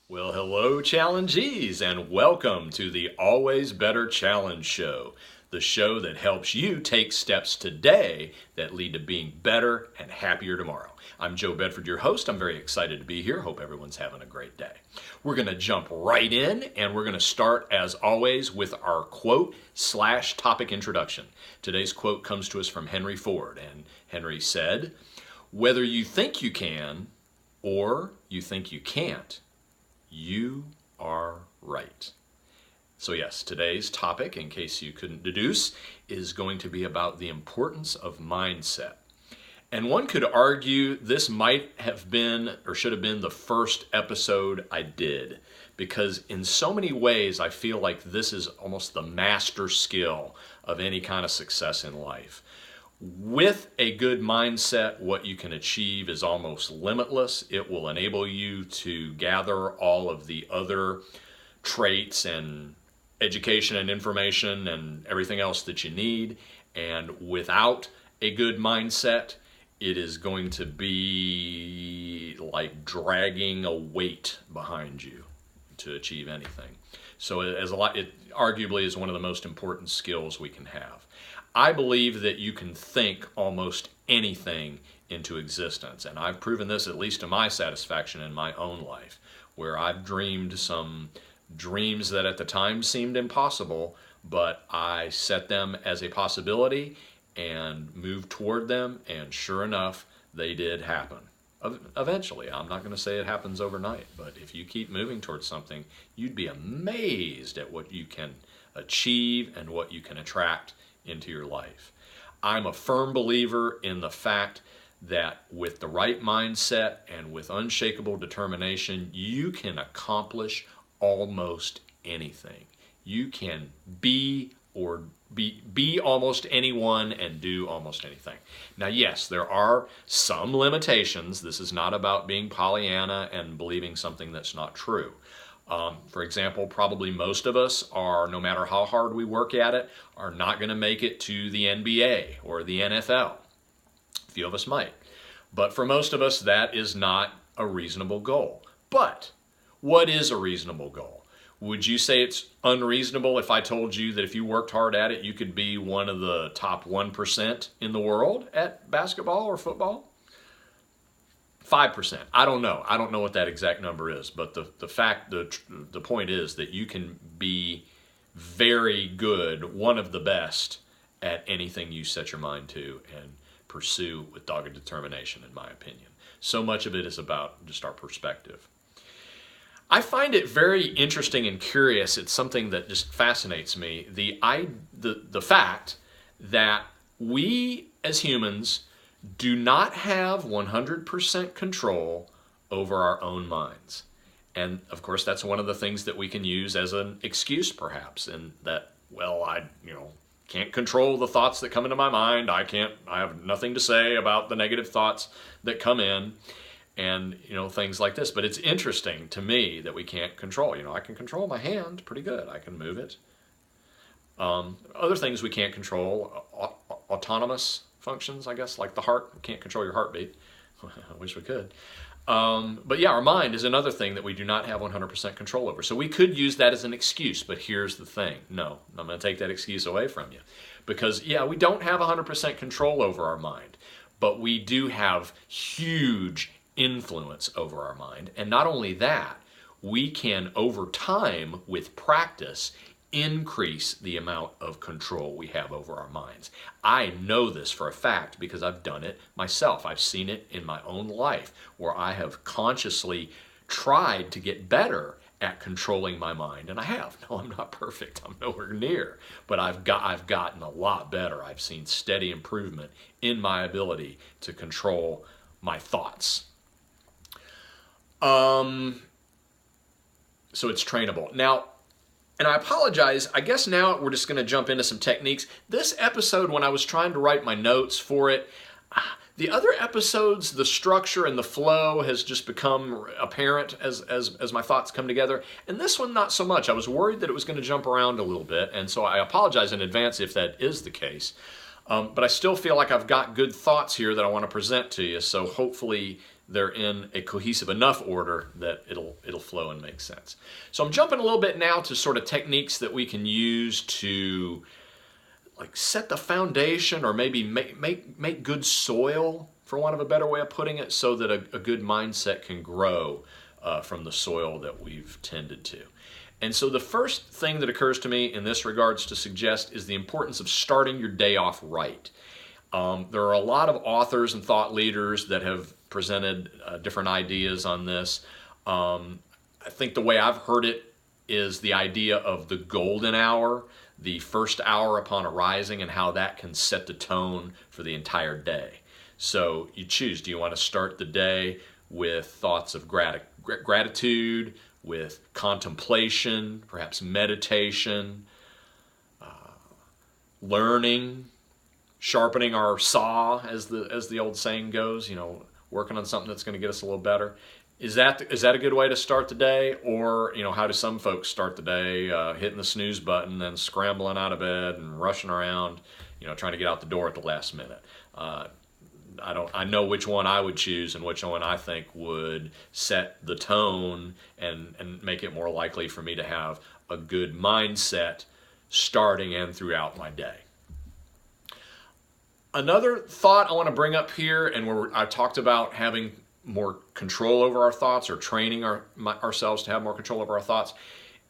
Well, hello, challengees, and welcome to the Always Better Challenge Show, the show that helps you take steps today that lead to being better and happier tomorrow. I'm Joe Bedford, your host. I'm very excited to be here. Hope everyone's having a great day. We're going to jump right in, and we're going to start, as always, with our quote/topic introduction. Today's quote comes to us from Henry Ford, and Henry said, "Whether you think you can or you think you can't, you are right." So yes, today's topic, in case you couldn't deduce, is going to be about the importance of mindset. And one could argue this might have been or should have been the first episode I did, because in so many ways I feel like this is almost the master skill of any kind of success in life. With a good mindset, what you can achieve is almost limitless. It will enable you to gather all of the other traits and education and information and everything else that you need. And without a good mindset, it is going to be like dragging a weight behind you to achieve anything. So it arguably is one of the most important skills we can have. I believe that you can think almost anything into existence, and I've proven this, at least to my satisfaction, in my own life, where I've dreamed some dreams that at the time seemed impossible, but I set them as a possibility and moved toward them, and sure enough, they did happen. Eventually, I'm not going to say it happens overnight, but if you keep moving towards something, you'd be amazed at what you can achieve and what you can attract into your life. I'm a firm believer in the fact that with the right mindset and with unshakable determination, you can accomplish almost anything. You can be almost anyone and do almost anything. Now, yes, there are some limitations. This is not about being Pollyanna and believing something that's not true. For example, probably most of us are, no matter how hard we work at it, are not going to make it to the NBA or the NFL. A few of us might. But for most of us, that is not a reasonable goal. But what is a reasonable goal? Would you say it's unreasonable if I told you that if you worked hard at it, you could be one of the top 1% in the world at basketball or football? 5%. I don't know. I don't know what that exact number is, but the point is that you can be very good, one of the best at anything you set your mind to and pursue with dogged determination, in my opinion. So much of it is about just our perspective. I find it very interesting and curious. It's something that just fascinates me. The fact that we as humans do not have 100% control over our own minds. And of course, that's one of the things that we can use as an excuse, perhaps, and that, well, I can't control the thoughts that come into my mind. I have nothing to say about the negative thoughts that come in, and things like this. But it's interesting to me that we can't control. I can control my hand pretty good. I can move it. Other things we can't control, autonomous functions, I guess, like the heart. We can't control your heartbeat. I wish we could. But yeah, our mind is another thing that we do not have 100% control over. So we could use that as an excuse, but here's the thing. No, I'm going to take that excuse away from you. Because yeah, we don't have 100% control over our mind, but we do have huge influence over our mind. And not only that, we can, over time, with practice, increase the amount of control we have over our minds. I know this for a fact because I've done it myself. I've seen it in my own life where I have consciously tried to get better at controlling my mind, and I have. No, I'm not perfect. I'm nowhere near, but I've gotten a lot better. I've seen steady improvement in my ability to control my thoughts. So it's trainable. Now, and I apologize, I guess now we're just going to jump into some techniques. This episode, when I was trying to write my notes for it, the other episodes, the structure and the flow has just become apparent as my thoughts come together. And this one, not so much. I was worried that it was going to jump around a little bit, and so I apologize in advance if that is the case. But I still feel like I've got good thoughts here that I want to present to you, so hopefully they're in a cohesive enough order that it'll flow and make sense. So I'm jumping a little bit now to sort of techniques that we can use to like set the foundation, or maybe make good soil, for want of a better way of putting it, so that a good mindset can grow from the soil that we've tended to. And so the first thing that occurs to me in this regards to suggest is the importance of starting your day off right. There are a lot of authors and thought leaders that have presented different ideas on this. I think the way I've heard it is the idea of the golden hour, the first hour upon arising, and how that can set the tone for the entire day. So you choose, do you want to start the day with thoughts of gratitude, with contemplation, perhaps meditation, learning, sharpening our saw, as the old saying goes, working on something that's going to get us a little better. Is that a good way to start the day? Or, how do some folks start the day, hitting the snooze button and scrambling out of bed and rushing around, trying to get out the door at the last minute? I know which one I would choose, and which one I think would set the tone and make it more likely for me to have a good mindset starting and throughout my day. Another thought I want to bring up here, and where I talked about having more control over our thoughts, or training ourselves to have more control over our thoughts,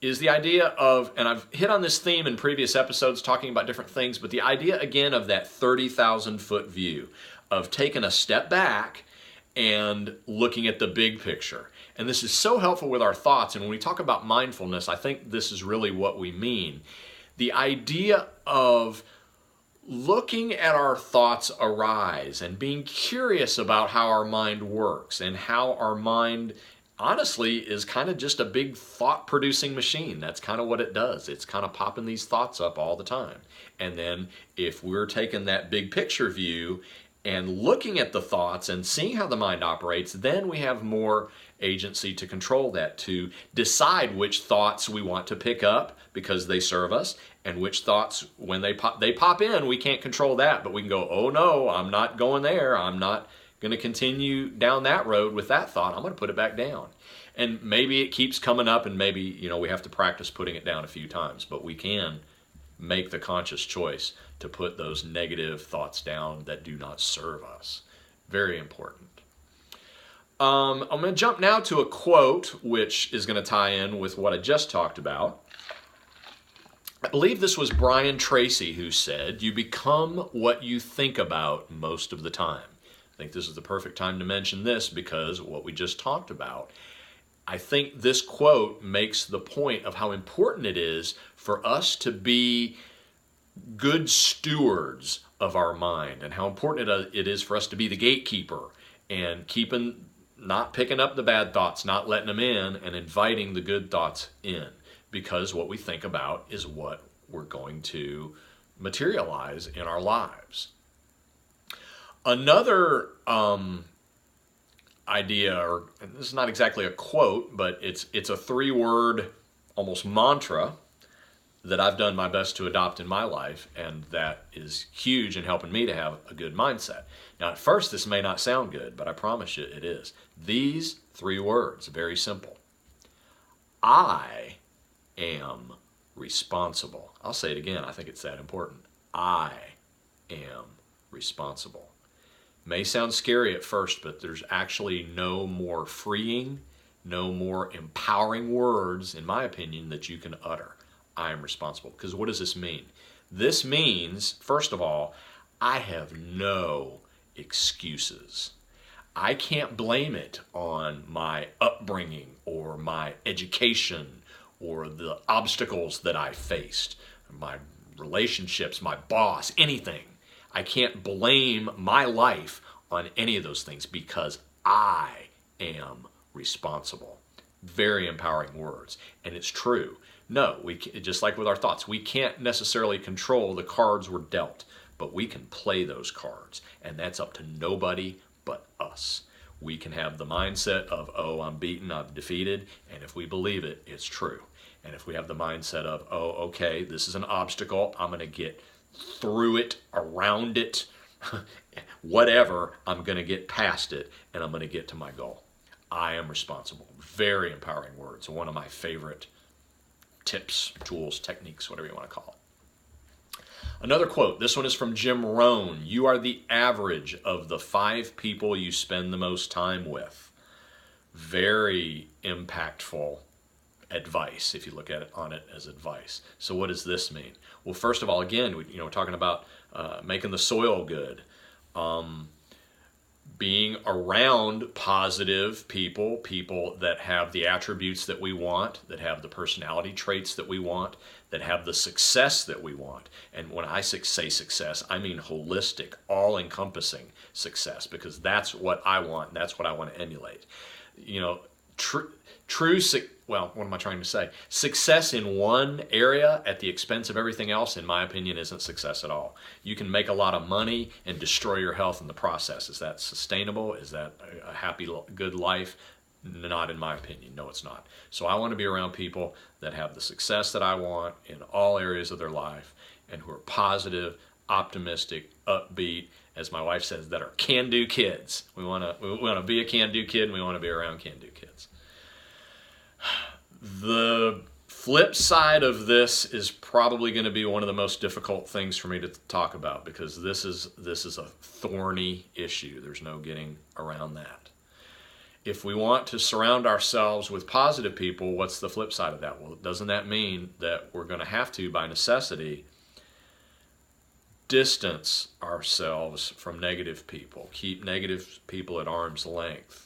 is the idea of, and I've hit on this theme in previous episodes talking about different things, but the idea again of that 30,000 foot view, of taking a step back and looking at the big picture. And this is so helpful with our thoughts. And when we talk about mindfulness, I think this is really what we mean. The idea of looking at our thoughts arise and being curious about how our mind works, and how our mind honestly is kind of just a big thought producing machine. That's kind of what it does. It's kind of popping these thoughts up all the time. And then if we're taking that big picture view and looking at the thoughts and seeing how the mind operates, then we have more agency to control that, to decide which thoughts we want to pick up because they serve us, and which thoughts, when they pop in, we can't control that, but we can go, oh no, I'm not going there. I'm not going to continue down that road with that thought. I'm going to put it back down. And maybe it keeps coming up, and maybe we have to practice putting it down a few times, but we can make the conscious choice to put those negative thoughts down that do not serve us. Very important. I'm going to jump now to a quote which is going to tie in with what I just talked about. I believe this was Brian Tracy who said, "You become what you think about most of the time." I think this is the perfect time to mention this, because what we just talked about, I think this quote makes the point of how important it is for us to be good stewards of our mind, and how important it is for us to be the gatekeeper, and not picking up the bad thoughts, not letting them in, and inviting the good thoughts in, because what we think about is what we're going to materialize in our lives. Another idea, and this is not exactly a quote, but it's a 3-word almost mantra that I've done my best to adopt in my life, and that is huge in helping me to have a good mindset. Now, at first, this may not sound good, but I promise you it is. These 3 words, very simple. I am responsible. I'll say it again. I think it's that important. I am responsible. May sound scary at first, but there's actually no more freeing, no more empowering words, in my opinion, that you can utter. I am responsible. Because what does this mean? This means, first of all, I have no excuses. I can't blame it on my upbringing or my education or the obstacles that I faced, my relationships, my boss, anything. I can't blame my life on any of those things, because I am responsible. Very empowering words. And it's true. No, just like with our thoughts, we can't necessarily control the cards we're dealt, but we can play those cards, and that's up to nobody but us. We can have the mindset of, oh, I'm beaten, I'm defeated, and if we believe it, it's true. And if we have the mindset of, oh, okay, this is an obstacle, I'm going to get through it, around it, whatever, I'm going to get past it and I'm going to get to my goal. I am responsible. Very empowering words. One of my favorite tips, tools, techniques, whatever you want to call it. Another quote. This one is from Jim Rohn. You are the average of the 5 people you spend the most time with. Very impactful advice if you look at it on it as advice. So what does this mean? Well, first of all, again, we're talking about making the soil good. Being around positive people, people that have the attributes that we want, that have the personality traits that we want, that have the success that we want. And when I say success, I mean holistic, all-encompassing success, because that's what I want, and that's what I want to emulate. Well, what am I trying to say? Success in one area at the expense of everything else, in my opinion, isn't success at all. You can make a lot of money and destroy your health in the process. Is that sustainable? Is that a happy, good life? Not in my opinion. No, it's not. So I want to be around people that have the success that I want in all areas of their life and who are positive, optimistic, upbeat, as my wife says, that are can-do kids. We want to be a can-do kid, and we want to be around can-do kids. The flip side of this is probably going to be one of the most difficult things for me to talk about, because this is a thorny issue. There's no getting around that. If we want to surround ourselves with positive people, what's the flip side of that? Well, doesn't that mean that we're going to have to, by necessity, distance ourselves from negative people, keep negative people at arm's length,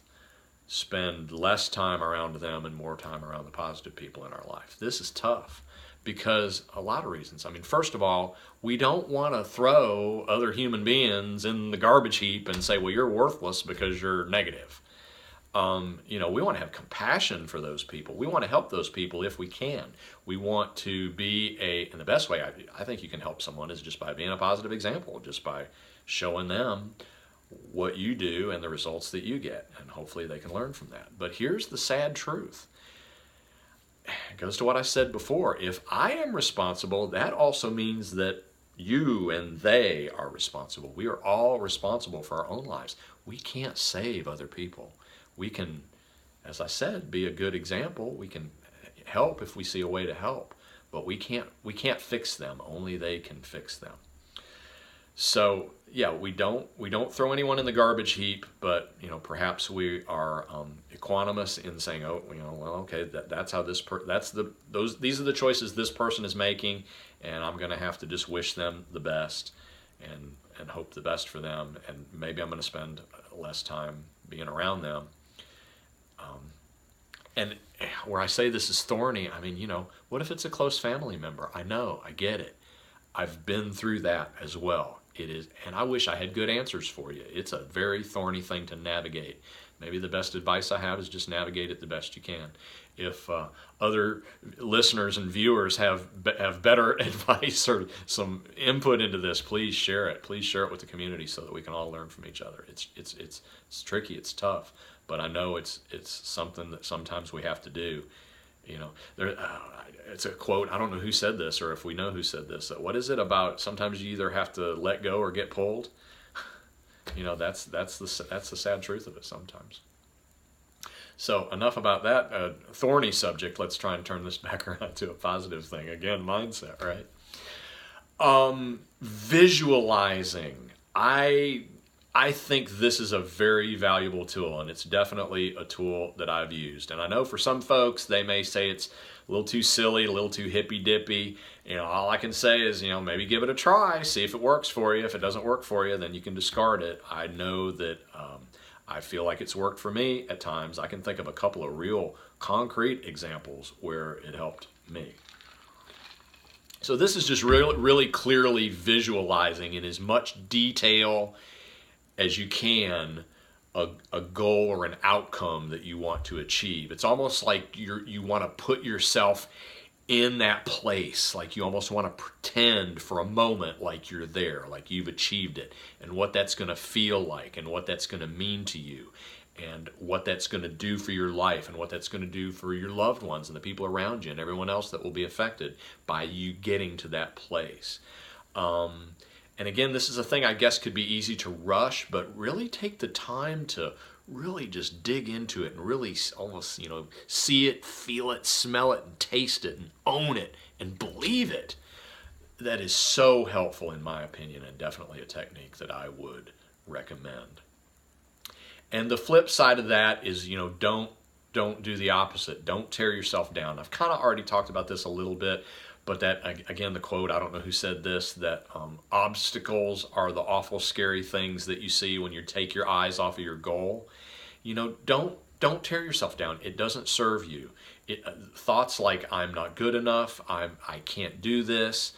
spend less time around them and more time around the positive people in our life? This is tough because a lot of reasons. I mean, first of all, we don't want to throw other human beings in the garbage heap and say, well, you're worthless because you're negative. We want to have compassion for those people. We want to help those people if we can. We want to be and the best way I think you can help someone is just by being a positive example, just by showing them what you do and the results that you get, and hopefully they can learn from that. But here's the sad truth. It goes to what I said before. If I am responsible, that also means that you and they are responsible. We are all responsible for our own lives. We can't save other people. We can, as I said, be a good example. We can help if we see a way to help, but we can't fix them. Only they can fix them. So yeah, we don't throw anyone in the garbage heap, but perhaps we are equanimous in saying, okay, that's how these are the choices this person is making, and I'm going to have to just wish them the best and hope the best for them, and maybe I'm going to spend less time being around them. And where I say this is thorny, I mean, what if it's a close family member? I know, I get it. I've been through that as well. It is, and I wish I had good answers for you. It's a very thorny thing to navigate. Maybe the best advice I have is just navigate it the best you can. If other listeners and viewers have better advice or some input into this, please share it. Please share it with the community so that we can all learn from each other. It's tricky. It's tough, but I know it's something that sometimes we have to do. It's a quote. I don't know who said this, or if we know who said this. What is it about? Sometimes you either have to let go or get pulled. That's the sad truth of it sometimes. So enough about that thorny subject. Let's try and turn this back around to a positive thing. Again, mindset, right? Visualizing. I think this is a very valuable tool, and it's definitely a tool that I've used. And I know for some folks, they may say it's a little too silly, a little too hippy-dippy. All I can say is, maybe give it a try, see if it works for you. If it doesn't work for you, then you can discard it. I know that I feel like it's worked for me at times. I can think of a couple of real concrete examples where it helped me. So this is just really clearly visualizing in as much detail as you can a goal or an outcome that you want to achieve. It's almost like you want to put yourself in that place, like you almost want to pretend for a moment like you're there, like you've achieved it, and what that's going to feel like, and what that's going to mean to you, and what that's going to do for your life, and what that's going to do for your loved ones and the people around you and everyone else that will be affected by you getting to that place. And again, this is a thing I guess could be easy to rush, but really take the time to really just dig into it and really almost, see it, feel it, smell it, and taste it, and own it, and believe it. That is so helpful in my opinion, and definitely a technique that I would recommend. And the flip side of that is, don't do the opposite. Don't tear yourself down. I've kind of already talked about this a little bit, but that, again, the quote, I don't know who said this, that obstacles are the awful scary things that you see when you take your eyes off of your goal. Don't tear yourself down. It doesn't serve you. Thoughts like, I'm not good enough, I can't do this,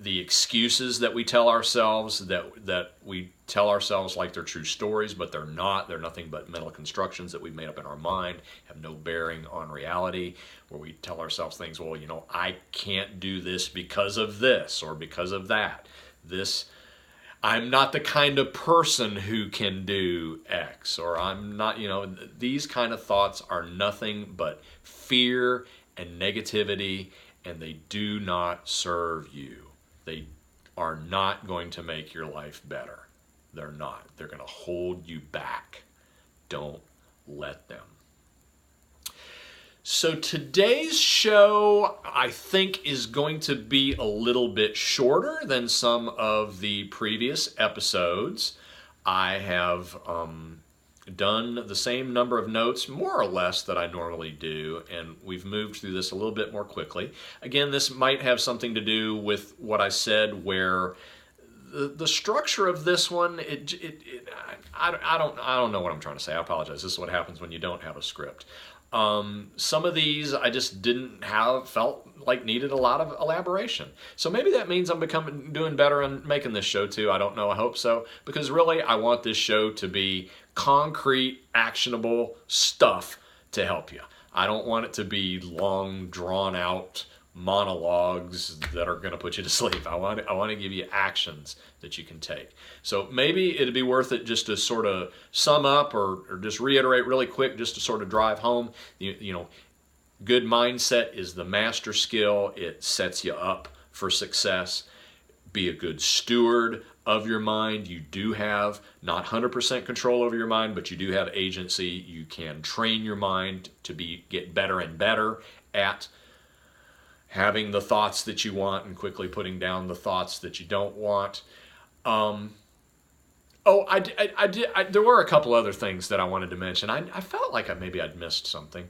the excuses that we tell ourselves, that we tell ourselves like they're true stories, but they're not. They're nothing but mental constructions that we've made up in our mind, have no bearing on reality, where we tell ourselves things, well, I can't do this because of this or because of that. I'm not the kind of person who can do X, or I'm not, these kind of thoughts are nothing but fear and negativity, and they do not serve you. They are not going to make your life better. They're not. They're going to hold you back. Don't let them. So today's show, I think, is going to be a little bit shorter than some of the previous episodes. I have done the same number of notes, more or less, that I normally do, and we've moved through this a little bit more quickly. Again, this might have something to do with what I said, where the structure of this one, I don't know what I'm trying to say. I apologize. This is what happens when you don't have a script. Some of these I just felt like needed a lot of elaboration. So maybe that means I'm doing better and making this show too. I don't know. I hope so. Because really, I want this show to be concrete, actionable stuff to help you. I don't want it to be long, drawn out monologues that are going to put you to sleep. I want to give you actions that you can take. So maybe it'd be worth it just to sort of sum up or just reiterate really quick, just to sort of drive home. Good mindset is the master skill. It sets you up for success. Be a good steward of your mind. You do have not 100% control over your mind, but you do have agency. You can train your mind to get better and better at having the thoughts that you want and quickly putting down the thoughts that you don't want. There were a couple other things that I wanted to mention. I felt like maybe I'd missed something.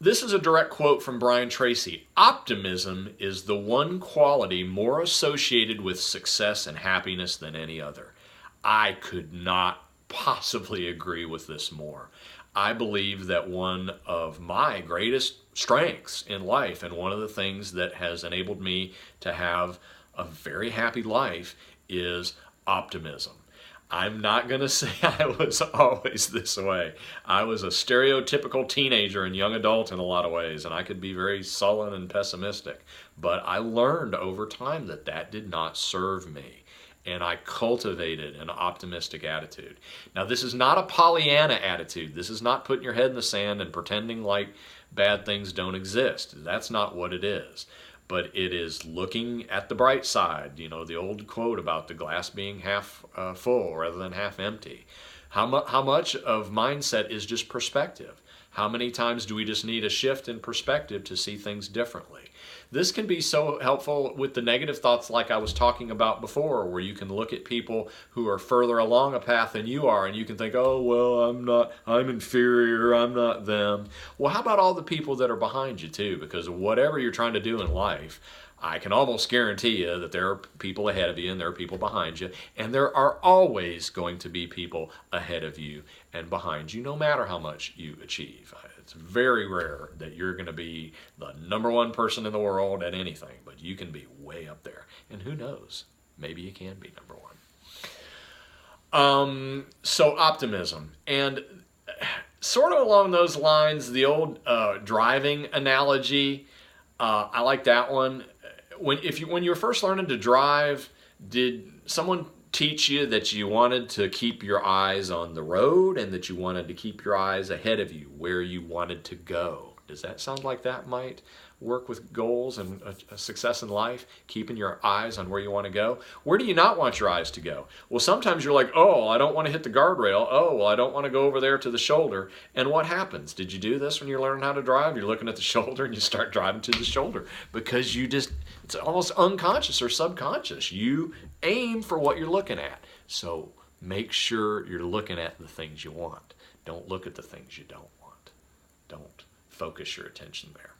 This is a direct quote from Brian Tracy. Optimism is the one quality more associated with success and happiness than any other. I could not possibly agree with this more. I believe that one of my greatest strengths in life, and one of the things that has enabled me to have a very happy life, is optimism. I'm not going to say I was always this way. I was a stereotypical teenager and young adult in a lot of ways, and I could be very sullen and pessimistic. But I learned over time that did not serve me. And I cultivated an optimistic attitude. Now, this is not a Pollyanna attitude. This is not putting your head in the sand and pretending like bad things don't exist. That's not what it is. But it is looking at the bright side. The old quote about the glass being half full rather than half empty. How much of mindset is just perspective? How many times do we just need a shift in perspective to see things differently? This can be so helpful with the negative thoughts like I was talking about before, where you can look at people who are further along a path than you are, and you can think, oh, well, I'm inferior, I'm not them. Well, how about all the people that are behind you too? Because whatever you're trying to do in life, I can almost guarantee you that there are people ahead of you and there are people behind you, and there are always going to be people ahead of you and behind you, no matter how much you achieve. It's very rare that you're going to be the number one person in the world at anything, but you can be way up there. And who knows? Maybe you can be number one. So optimism. And sort of along those lines, the old driving analogy, I like that one. When you were first learning to drive, did someone teach you that you wanted to keep your eyes on the road and that you wanted to keep your eyes ahead of you where you wanted to go? Does that sound like that might work with goals and a success in life? Keeping your eyes on where you want to go. Where do you not want your eyes to go? Well, sometimes you're like, oh, I don't want to hit the guardrail. Oh, well, I don't want to go over there to the shoulder. And what happens? Did you do this when you're learning how to drive? You're looking at the shoulder and you start driving to the shoulder because it's almost unconscious or subconscious. You aim for what you're looking at. So make sure you're looking at the things you want. Don't look at the things you don't want. Don't focus your attention there.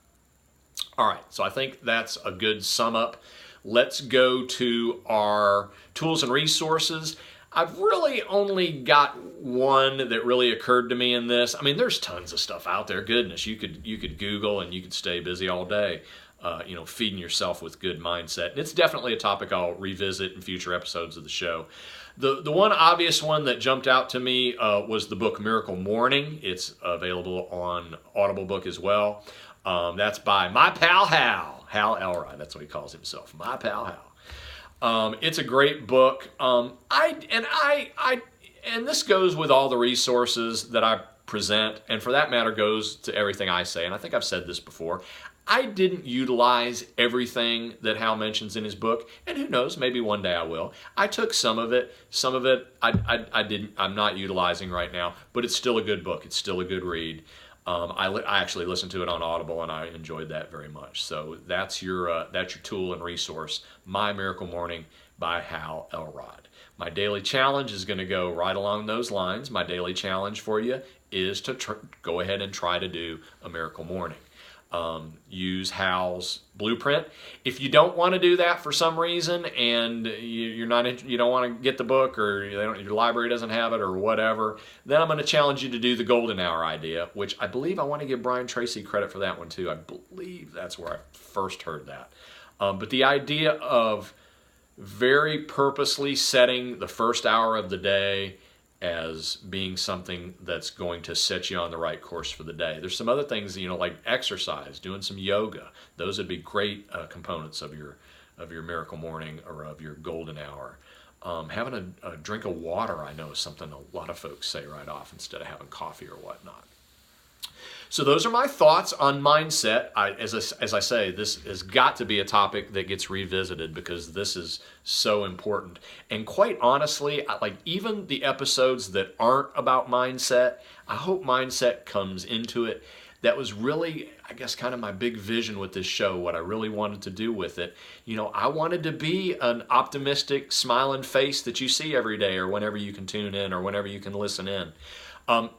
All right, so I think that's a good sum up. Let's go to our tools and resources. I've really only got one that really occurred to me in this. I mean, there's tons of stuff out there. Goodness, you could Google and you could stay busy all day, feeding yourself with good mindset. And it's definitely a topic I'll revisit in future episodes of the show. The one obvious one that jumped out to me was the book Miracle Morning. It's available on Audible Book as well. That's by my pal Hal Elrod. That's what he calls himself, my pal Hal. It's a great book. And this goes with all the resources that I present, and for that matter goes to everything I say. And I think I've said this before. I didn't utilize everything that Hal mentions in his book, and who knows, maybe one day I will. I took some of it I'm not utilizing right now, but it's still a good book. It's still a good read. I actually listened to it on Audible, and I enjoyed that very much. So that's your tool and resource, My Miracle Morning by Hal Elrod. My daily challenge is going to go right along those lines. My daily challenge for you is to go ahead and try to do a miracle morning. Use Hal's blueprint. If you don't want to do that for some reason, and you don't want to get the book, or your library doesn't have it, or whatever, then I'm going to challenge you to do the golden hour idea, which I believe I want to give Brian Tracy credit for that one too. I believe that's where I first heard that. But the idea of very purposely setting the first hour of the day as being something that's going to set you on the right course for the day. There's some other things, like exercise, doing some yoga. Those would be great components of your miracle morning or of your golden hour. Having a drink of water, I know, is something a lot of folks say right off instead of having coffee or whatnot. So those are my thoughts on mindset. As I say, this has got to be a topic that gets revisited because this is so important. And quite honestly, even the episodes that aren't about mindset, I hope mindset comes into it. That was really, I guess, kind of my big vision with this show, what I really wanted to do with it. I wanted to be an optimistic, smiling face that you see every day or whenever you can tune in or whenever you can listen in. I'll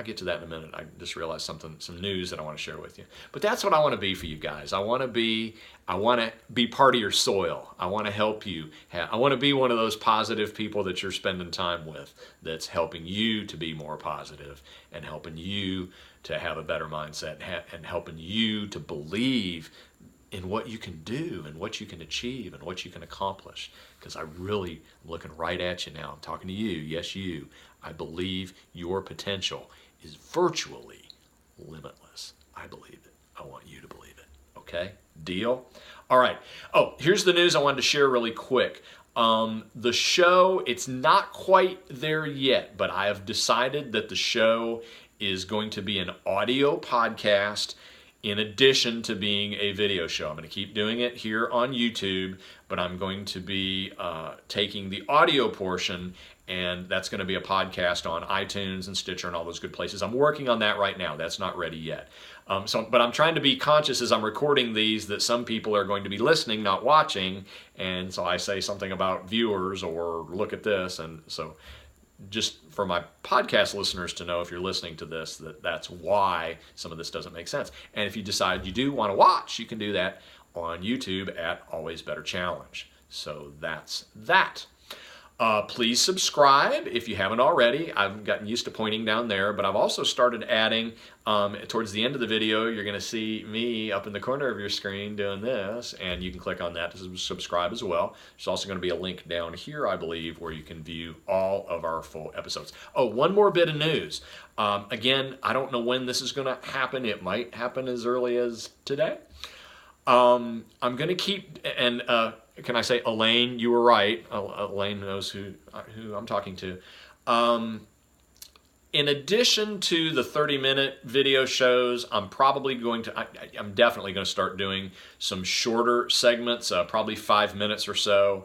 get to that in a minute. I just realized some news that I want to share with you. But that's what I want to be for you guys. I want to be part of your soil. I want to help you. I want to be one of those positive people that you're spending time with that's helping you to be more positive and helping you to have a better mindset and helping you to believe in what you can do and what you can achieve and what you can accomplish. Because I really am looking right at you now. I'm talking to you. Yes, you. I believe your potential is virtually limitless. I believe it. I want you to believe it. Okay? Deal? All right. Oh, here's the news I wanted to share really quick. The show, it's not quite there yet, but I have decided that the show is going to be an audio podcast in addition to being a video show. I'm going to keep doing it here on YouTube, but I'm going to be taking the audio portion, and that's going to be a podcast on iTunes and Stitcher and all those good places. I'm working on that right now. That's not ready yet. But I'm trying to be conscious as I'm recording these that some people are going to be listening, not watching, and so I say something about viewers or look at this, and so just for my podcast listeners to know, if you're listening to this, that's why some of this doesn't make sense. And if you decide you do want to watch, you can do that on YouTube at Always Better Challenge. So that's that. Please subscribe if you haven't already. I've gotten used to pointing down there, but I've also started adding, towards the end of the video, you're going to see me up in the corner of your screen doing this, and you can click on that to subscribe as well. There's also going to be a link down here, I believe, where you can view all of our full episodes. Oh, one more bit of news. Again, I don't know when this is going to happen. It might happen as early as today. I'm going to keep, and can I say, Elaine, you were right. Elaine knows who I'm talking to. In addition to the 30-minute video shows, I'm definitely going to start doing some shorter segments, probably 5 minutes or so.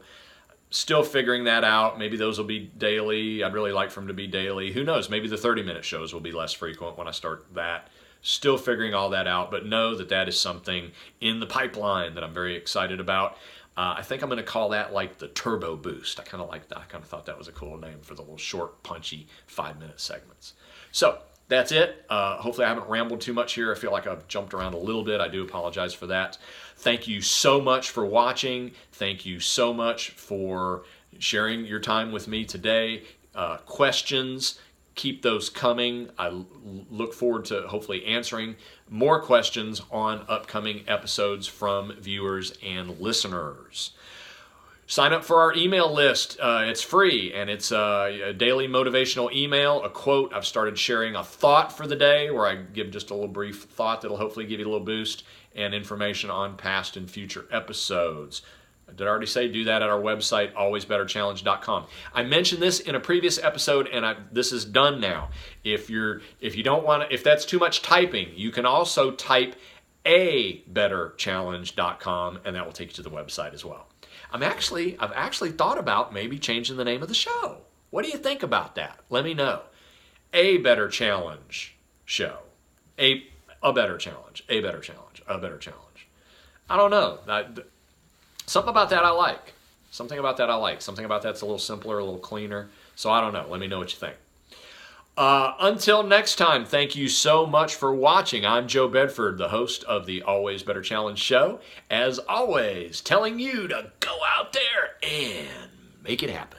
Still figuring that out. Maybe those will be daily. I'd really like for them to be daily. Who knows? Maybe the 30-minute shows will be less frequent when I start that. Still figuring all that out, but know that that is something in the pipeline that I'm very excited about. I think I'm going to call that like the Turbo Boost. I kind of like that. I kind of thought that was a cool name for the little short, punchy 5-minute segments. So that's it. Hopefully I haven't rambled too much here. I feel like I've jumped around a little bit. I do apologize for that. Thank you so much for watching. Thank you so much for sharing your time with me today. Questions, keep those coming. I look forward to hopefully answering more questions on upcoming episodes from viewers and listeners. Sign up for our email list. It's free, and it's a daily motivational email, a quote. I've started sharing a thought for the day where I give just a little brief thought that'll hopefully give you a little boost, and information on past and future episodes. Did I already say do that at our website, alwaysbetterchallenge.com. I mentioned this in a previous episode, and this is done now. If you don't want to, if that's too much typing, you can also type abetterchallenge.com, and that will take you to the website as well. I've actually thought about maybe changing the name of the show. What do you think about that? Let me know. A Better Challenge Show. A Better Challenge. A Better Challenge. A Better Challenge. I don't know. Something about that I like. Something about that's a little simpler, a little cleaner. So I don't know. Let me know what you think. Until next time, thank you so much for watching. I'm Joe Bedford, the host of the Always Better Challenge show. As always, telling you to go out there and make it happen.